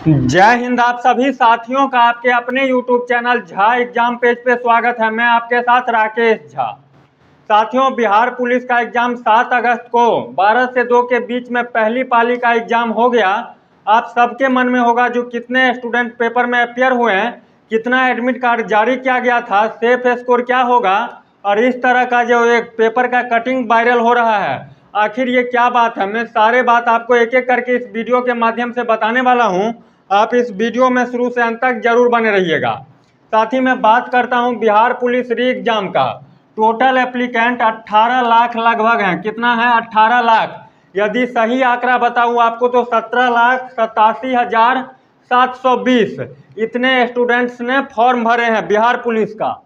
जय हिंद। आप सभी साथियों का आपके अपने YouTube channel Jha exam page पे स्वागत है। मैं आपके साथ राकेश झा। साथियों, बिहार पुलिस का एग्जाम 7 अगस्त को 12 से 2 के बीच में पहली पाली का एग्जाम हो गया। आप सबके मन में होगा जो कितने स्टूडेंट पेपर में अपियर हुए हैं, कितना एडमिट कार्ड जारी किया गया था, सेफ स्कोर क्या होगा, और इस तरह का जो एक पेपर का कटिंग वायरल हो रहा है, आखिर ये क्या बात है। मैं सारे बात आपको एक एक करके इस वीडियो के माध्यम से बताने वाला हूँ। आप इस वीडियो में शुरू से अंत तक जरूर बने रहिएगा। साथ ही मैं बात करता हूं बिहार पुलिस री एग्जाम का। टोटल एप्लीकेंट 18 लाख लगभग हैं। कितना है? 18 लाख। यदि सही आंकड़ा बताऊं आपको तो 17,87,720 इतने स्टूडेंट्स ने फॉर्म भरे हैं बिहार पुलिस का।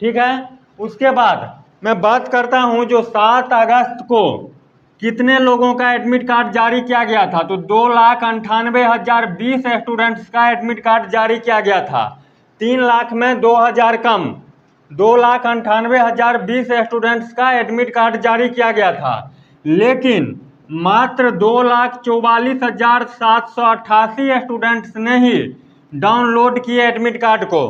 ठीक है। उसके बाद मैं बात करता हूं जो 7 अगस्त को कितने लोगों का एडमिट कार्ड जारी किया गया था, तो 2,98,020 स्टूडेंट्स का एडमिट कार्ड जारी किया गया था। 3 लाख में 2,000 कम, 2,98,020 स्टूडेंट्स का एडमिट कार्ड जारी किया गया था। लेकिन मात्र 2,44,788 स्टूडेंट्स ने ही डाउनलोड किए एडमिट कार्ड को।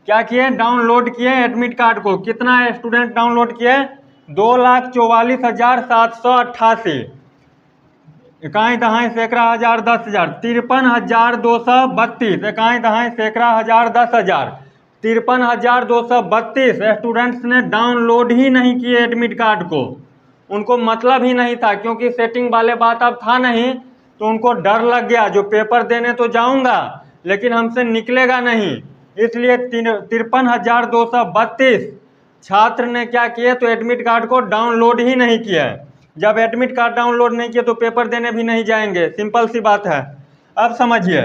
क्या किए? डाउनलोड किए एडमिट कार्ड को। कितना स्टूडेंट डाउनलोड किए? 2,44,788। इकाई दहाई सैकड़ा हजार 10,000, 53,232। इकाई दहाई सैकड़ा हजार 10,000, 53,232 स्टूडेंट्स ने डाउनलोड ही नहीं किए एडमिट कार्ड को। उनको मतलब ही नहीं था, क्योंकि सेटिंग वाले बात अब था नहीं, तो उनको डर लग गया जो पेपर देने तो जाऊंगा लेकिन हमसे निकलेगा नहीं। इसलिए 53,232 छात्र ने क्या किए, तो एडमिट कार्ड को डाउनलोड ही नहीं किया। जब एडमिट कार्ड डाउनलोड नहीं किए तो पेपर देने भी नहीं जाएंगे। सिंपल सी बात है। अब समझिए,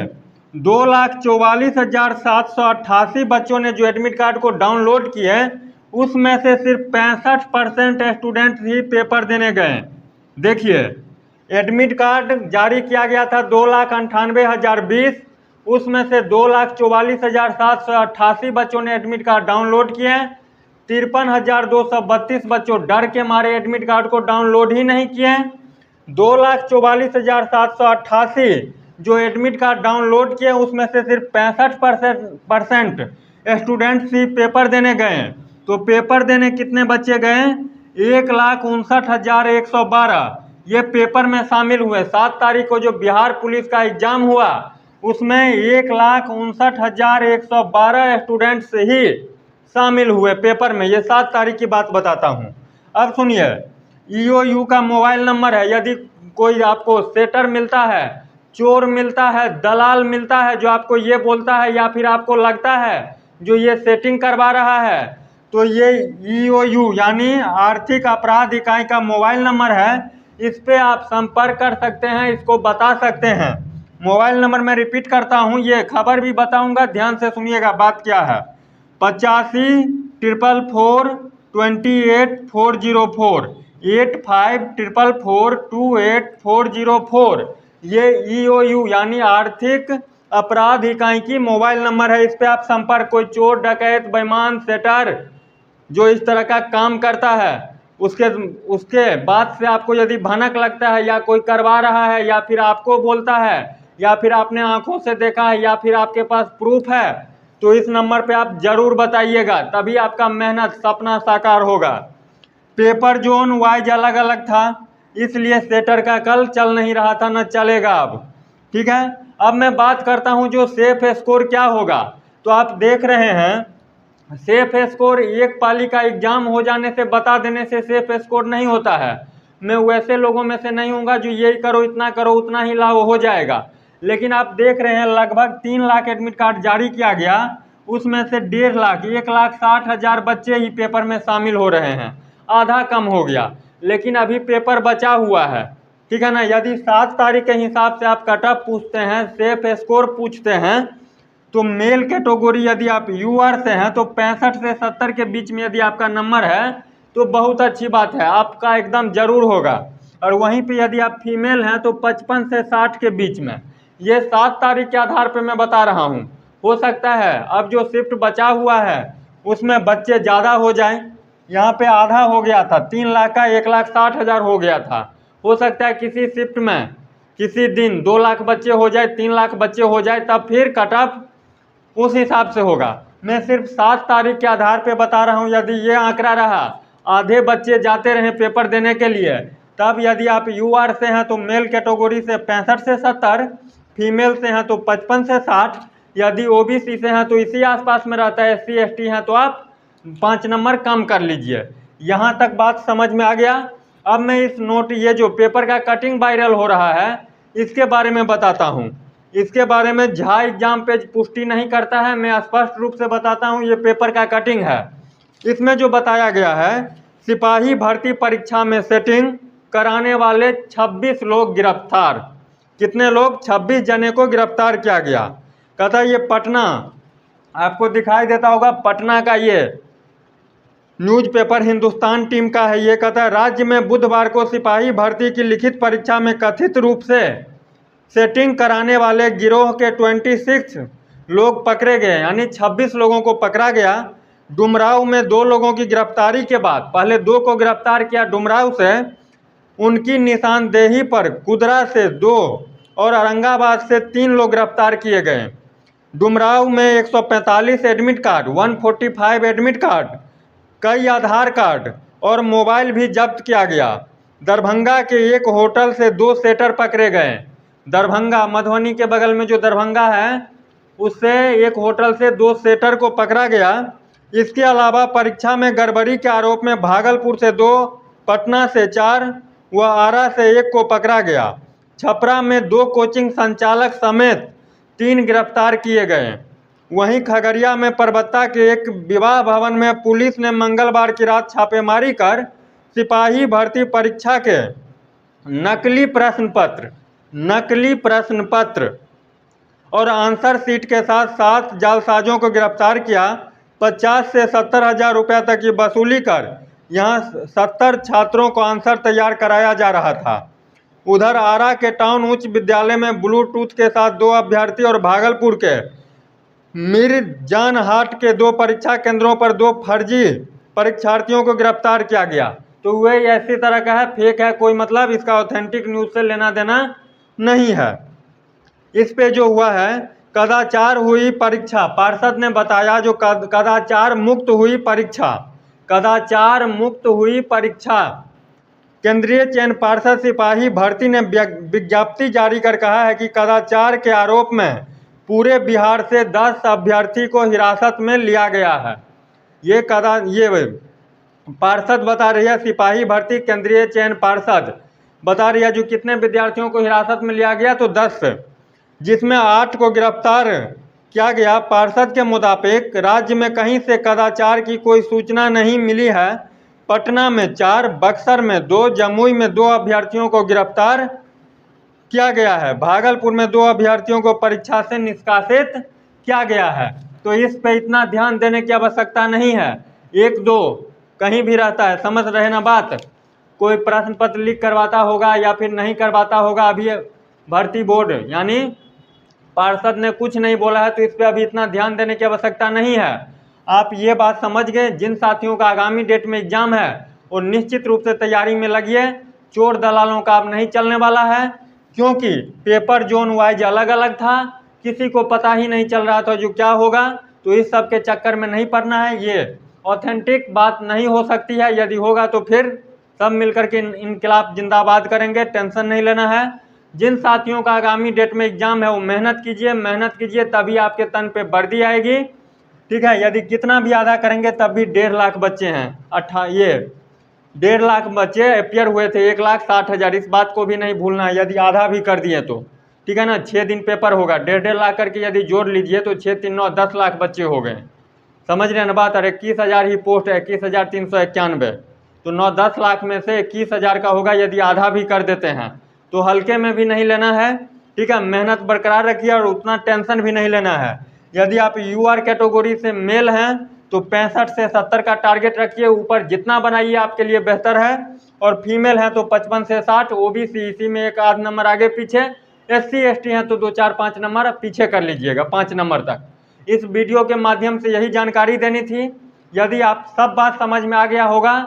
2,44,788 बच्चों ने जो एडमिट कार्ड को डाउनलोड किए, उसमें से सिर्फ 65% स्टूडेंट ही पेपर देने गए। देखिए, एडमिट कार्ड जारी किया गया था 2,98,020, उसमें से 2,44,788 बच्चों ने एडमिट कार्ड डाउनलोड किए। 53,232 बच्चों डर के मारे एडमिट कार्ड को डाउनलोड ही नहीं किए। 2,44,788 जो एडमिट कार्ड डाउनलोड किए, उसमें से सिर्फ 65% स्टूडेंट्स ही पेपर देने गए। तो पेपर देने कितने बच्चे गए? 1,59,112 ये पेपर में शामिल हुए। 7 तारीख को जो बिहार पुलिस का एग्जाम हुआ, उसमें 1,59,112 स्टूडेंट्स ही शामिल हुए पेपर में। ये 7 तारीख की बात बताता हूँ। अब सुनिए, EOU का मोबाइल नंबर है। यदि कोई आपको सेटर मिलता है, चोर मिलता है, दलाल मिलता है जो आपको ये बोलता है या फिर आपको लगता है जो ये सेटिंग करवा रहा है, तो ये EOU यानी आर्थिक अपराध इकाई का मोबाइल नंबर है। इस पे आप संपर्क कर सकते हैं, इसको बता सकते हैं। मोबाइल नंबर मैं रिपीट करता हूँ, ये खबर भी बताऊंगा, ध्यान से सुनिएगा बात क्या है। 85,444,28,404, 85,444,28,404 ये EOU यानी आर्थिक अपराध इकाई की मोबाइल नंबर है। इस पे आप संपर्क, कोई चोर डकैत बेईमान सेटर जो इस तरह का काम करता है, उसके बाद से आपको यदि भनक लगता है या कोई करवा रहा है या फिर आपको बोलता है या फिर आपने आंखों से देखा है या फिर आपके पास प्रूफ है, तो इस नंबर पे आप जरूर बताइएगा, तभी आपका मेहनत सपना साकार होगा। पेपर जोन वाइज अलग अलग था, इसलिए सेटर का कल चल नहीं रहा था, न चलेगा अब। ठीक है। अब मैं बात करता हूं जो सेफ स्कोर क्या होगा। तो आप देख रहे हैं, सेफ स्कोर एक पाली का एग्जाम हो जाने से, बता देने से सेफ स्कोर नहीं होता है। मैं वैसे लोगों में से नहीं हूँगा जो ये करो, इतना करो, उतना ही लाओ, हो जाएगा। लेकिन आप देख रहे हैं लगभग 3 लाख एडमिट कार्ड जारी किया गया, उसमें से 1.5 लाख 1,60,000 बच्चे ही पेपर में शामिल हो रहे हैं। आधा कम हो गया, लेकिन अभी पेपर बचा हुआ है। ठीक है ना। यदि 7 तारीख के हिसाब से आप कट ऑफ पूछते हैं, सेफ स्कोर पूछते हैं, तो मेल कैटेगरी यदि आप यूआर से हैं तो 65 से 70 के बीच में यदि आपका नंबर है तो बहुत अच्छी बात है, आपका एकदम जरूर होगा। और वहीं पे यदि आप फीमेल हैं तो 55 से 60 के बीच में। ये 7 तारीख के आधार पे मैं बता रहा हूँ। हो सकता है अब जो शिफ्ट बचा हुआ है उसमें बच्चे ज़्यादा हो जाएं। यहाँ पे आधा हो गया था, 3 लाख का 1,60,000 हो गया था। हो सकता है किसी शिफ्ट में किसी दिन 2 लाख बच्चे हो जाए, 3 लाख बच्चे हो जाए, तब फिर कट ऑफ उस हिसाब से होगा। मैं सिर्फ 7 तारीख के आधार पे बता रहा हूँ। यदि ये आंकड़ा रहा, आधे बच्चे जाते रहे पेपर देने के लिए, तब यदि आप यूआर से हैं तो मेल कैटेगरी से 65 से 70, फीमेल से हैं तो 55 से 60, यदि ओबीसी से हैं तो इसी आसपास में रहता है, एससी एसटी हैं तो आप 5 नंबर कम कर लीजिए। यहाँ तक बात समझ में आ गया। अब मैं इस नोट, ये जो पेपर का कटिंग वायरल हो रहा है, इसके बारे में बताता हूँ। इसके बारे में झा एग्जाम पेज पुष्टि नहीं करता है, मैं स्पष्ट रूप से बताता हूँ। ये पेपर का कटिंग है। इसमें जो बताया गया है, सिपाही भर्ती परीक्षा में सेटिंग कराने वाले 26 लोग गिरफ्तार। कितने लोग? 26 जने को गिरफ्तार किया गया। कहता है ये पटना, आपको दिखाई देता होगा पटना का ये न्यूज़पेपर हिंदुस्तान टीम का है। ये कहता है राज्य में बुधवार को सिपाही भर्ती की लिखित परीक्षा में कथित रूप से सेटिंग कराने वाले गिरोह के 26 लोग पकड़े गए, यानी 26 लोगों को पकड़ा गया। डुमराव में 2 लोगों की गिरफ्तारी के बाद, पहले 2 को गिरफ्तार किया डुमराव से, उनकी निशानदेही पर कुदरा से 2 और औरंगाबाद से 3 लोग गिरफ्तार किए गए। डुमराव में 145 एडमिट कार्ड, 145 एडमिट कार्ड, कई आधार कार्ड और मोबाइल भी जब्त किया गया। दरभंगा के एक होटल से 2 सेटर पकड़े गए। दरभंगा, मधुबनी के बगल में जो दरभंगा है, उससे एक होटल से 2 सेटर को पकड़ा गया। इसके अलावा परीक्षा में गड़बड़ी के आरोप में भागलपुर से 2, पटना से 4 व आरा से 1 को पकड़ा गया। छपरा में 2 कोचिंग संचालक समेत 3 गिरफ्तार किए गए। वहीं खगड़िया में परबत्ता के एक विवाह भवन में पुलिस ने मंगलवार की रात छापेमारी कर सिपाही भर्ती परीक्षा के नकली प्रश्न पत्र और आंसर शीट के साथ 7 जालसाजों को गिरफ्तार किया। 50 से 70 हज़ार रुपये तक की वसूली कर यहां 70 छात्रों को आंसर तैयार कराया जा रहा था। उधर आरा के टाउन उच्च विद्यालय में ब्लूटूथ के साथ 2 अभ्यर्थी और भागलपुर के मीरजानहाट के 2 परीक्षा केंद्रों पर 2 फर्जी परीक्षार्थियों को गिरफ्तार किया गया। तो वह ऐसी तरह का है, फेक है, कोई मतलब इसका ऑथेंटिक न्यूज़ से लेना देना नहीं है। इस पे जो हुआ है, कदाचार हुई परीक्षा, पार्षद ने बताया जो कदाचार मुक्त हुई परीक्षा। केंद्रीय चयन पार्षद सिपाही भर्ती ने विज्ञप्ति जारी कर कहा है कि कदाचार के आरोप में पूरे बिहार से 10 अभ्यर्थी को हिरासत में लिया गया है। ये पार्षद बता रही है, सिपाही भर्ती केंद्रीय चयन पार्षद बता रही है जो कितने विद्यार्थियों को हिरासत में लिया गया, तो 10, जिसमें 8 को गिरफ्तार किया गया। पार्षद के मुताबिक राज्य में कहीं से कदाचार की कोई सूचना नहीं मिली है। पटना में 4, बक्सर में 2, जमुई में 2 अभ्यर्थियों को गिरफ्तार किया गया है। भागलपुर में 2 अभ्यर्थियों को परीक्षा से निष्कासित किया गया है। तो इस पे इतना ध्यान देने की आवश्यकता नहीं है। 1-2 कहीं भी रहता है, समझ रहे ना बात। कोई प्रश्न पत्र लीक करवाता होगा या फिर नहीं करवाता होगा, अभी भर्ती बोर्ड यानी पार्षद ने कुछ नहीं बोला है, तो इस पे अभी इतना ध्यान देने की आवश्यकता नहीं है। आप ये बात समझ गए। जिन साथियों का आगामी डेट में एग्जाम है और निश्चित रूप से तैयारी में लगिए। चोर दलालों का अब नहीं चलने वाला है, क्योंकि पेपर जोन वाइज अलग अलग था, किसी को पता ही नहीं चल रहा था जो क्या होगा। तो इस सब के चक्कर में नहीं पड़ना है। ये ऑथेंटिक बात नहीं हो सकती है, यदि होगा तो फिर सब मिलकर के इनकलाब जिंदाबाद करेंगे, टेंशन नहीं लेना है। जिन साथियों का आगामी डेट में एग्जाम है वो मेहनत कीजिए, तभी आपके तन पे वर्दी आएगी, ठीक है। यदि कितना भी आधा करेंगे तब भी 1.5 लाख बच्चे हैं, 1.5 लाख बच्चे अपियर हुए थे, 1,60,000, इस बात को भी नहीं भूलना है। यदि आधा भी कर दिए तो ठीक है ना, 6 दिन पेपर होगा, 1.5 लाख करके यदि जोड़ लीजिए तो 6 3 9 10 लाख बच्चे हो गए, समझ रहे हैं ना बात। और 21,000 ही पोस्ट है, 21,391, तो 9-10 लाख में से 21,000 का होगा। यदि आधा भी कर देते हैं तो हल्के में भी नहीं लेना है, ठीक है। मेहनत बरकरार रखिए और उतना टेंशन भी नहीं लेना है। यदि आप यूआर कैटेगरी से मेल हैं तो 65 से 70 का टारगेट रखिए, ऊपर जितना बनाइए आपके लिए बेहतर है। और फीमेल हैं तो 55 से 60, ओबीसी इसी में 1-8 नंबर आगे पीछे, एससी एसटी हैं तो 2-4-5 नंबर पीछे कर लीजिएगा, 5 नंबर तक। इस वीडियो के माध्यम से यही जानकारी देनी थी। यदि आप सब बात समझ में आ गया होगा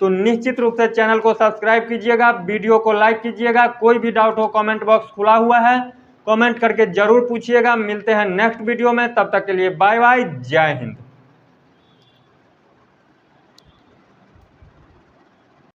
तो निश्चित रूप से चैनल को सब्सक्राइब कीजिएगा, वीडियो को लाइक कीजिएगा। कोई भी डाउट हो कमेंट बॉक्स खुला हुआ है, कमेंट करके जरूर पूछिएगा। मिलते हैं नेक्स्ट वीडियो में, तब तक के लिए बाय बाय, जय हिंद।